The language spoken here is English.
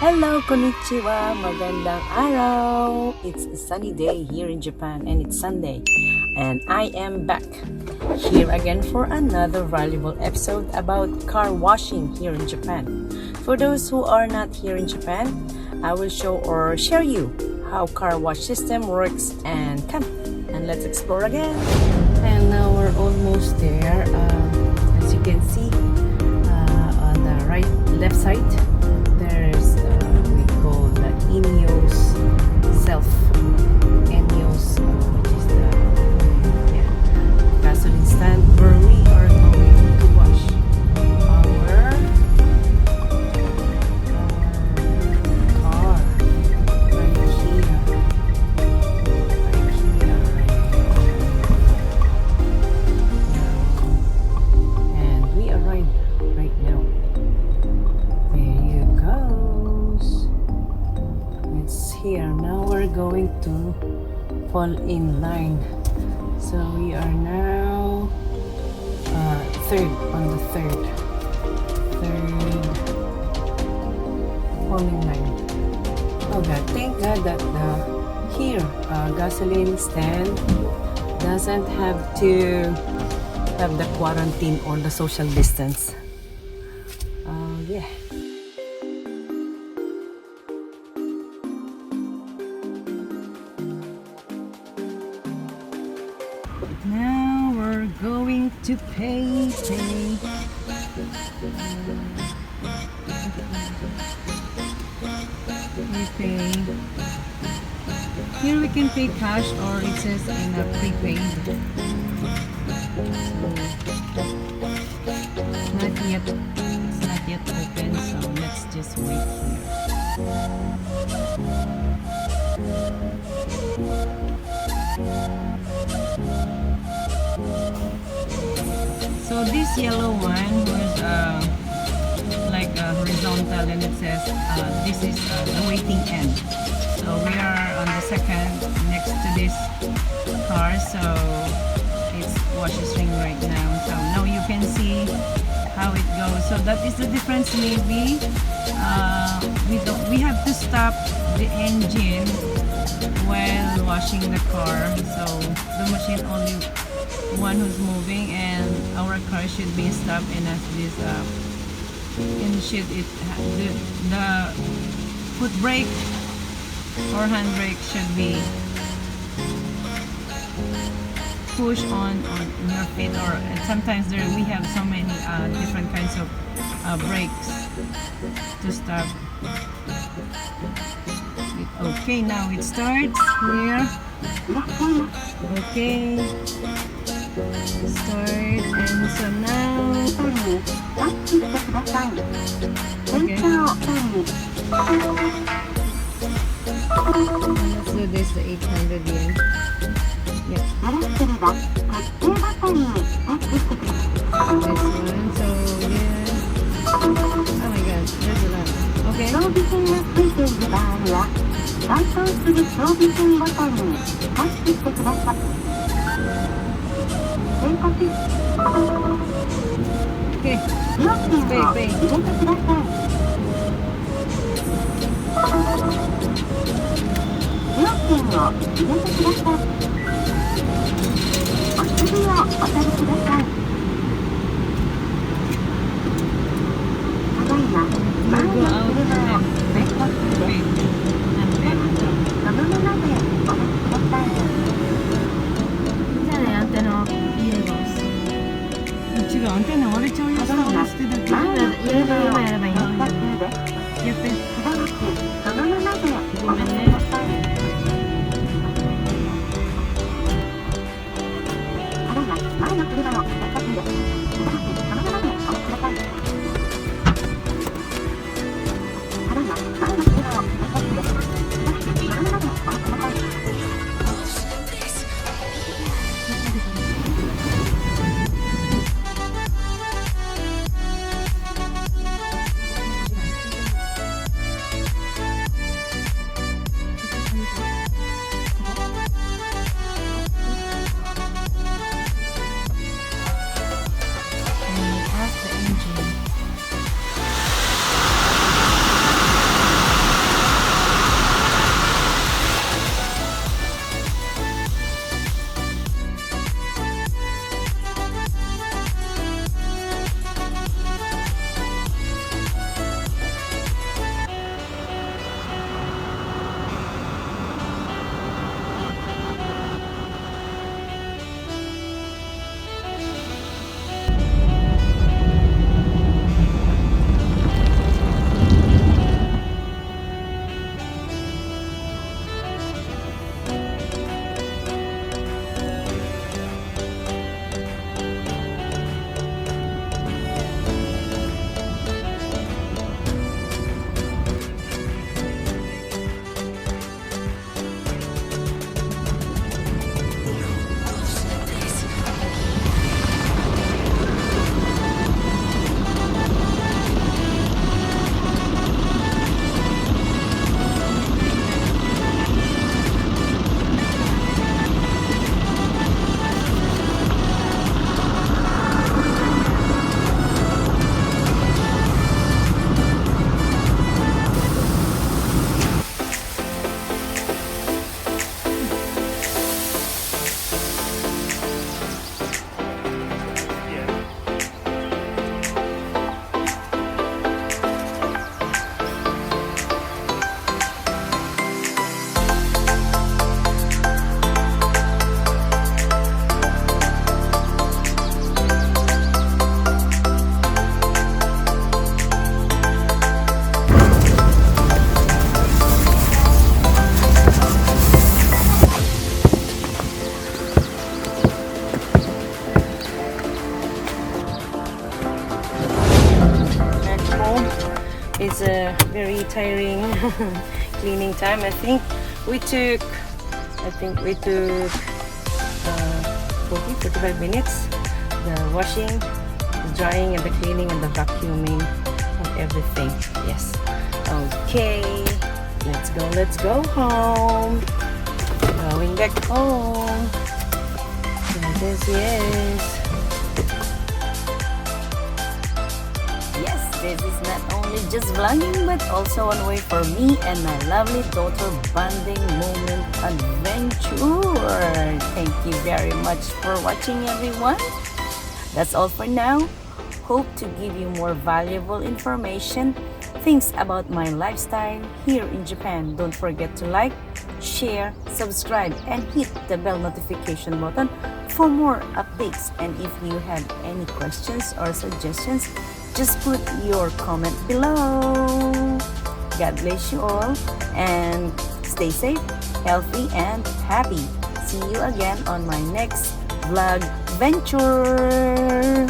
Hello, konnichiwa, magandang araw. It's a sunny day here in Japan and it's Sunday. And I am back here again for another valuable episode about car washing here in Japan. For those who are not here in Japan, I will show or share you how car wash system works and come and let's explore again. And now we're almost there. As you can see, on the left side, there's we call the Ineos Self Ineos, which is the gasoline stand where we are going to wash our car right here, and we arrived right now. There you goes. It's here. Now we're going to fall in line. So we are now third falling line. Oh God, thank God that here gasoline stand doesn't have to have the quarantine or the social distance. Yeah. Now we're going to pay. We pay. Here we can pay cash or it says in a prepaid. It's not yet open, so let's just wait here. So this yellow one was like horizontal, and it says this is the waiting end. So we are on the second next to this car, so it's washes ring right now. So now you can see how it goes. So that is the difference. Maybe we have to stop the engine while washing the car. So the machine only one who's moving, and our car should be stopped, and as this and should it the foot brake or hand brake should be push on your feet, or sometimes we have so many different kinds of brakes to stop. Okay, now it starts here. Okay, start, and so now okay. Let's do this, the 800 yen. Yeah. This one, so yeah. Oh my god, there's a lot. Okay. Okay, pay. Go out and thenアンテナ割れちゃうよ。捨てだけ。やればいいの。やって。ごめんね。was a very tiring cleaning time. I think we took 45 minutes. The washing, the drying, and the cleaning, and the vacuuming of everything. Yes. Okay. Let's go home. Going back home. Yes. Yes, this is not only just vlogging but also one way for me and my lovely daughter bonding moment adventure. Thank you very much for watching, everyone. That's all for now. Hope to give you more valuable information, things about my lifestyle here in Japan. Don't forget to like, share, subscribe, and hit the bell notification button for more updates. And if you have any questions or suggestions, just put your comment below. God bless you all and stay safe, healthy, and happy. See you again on my next vlog venture.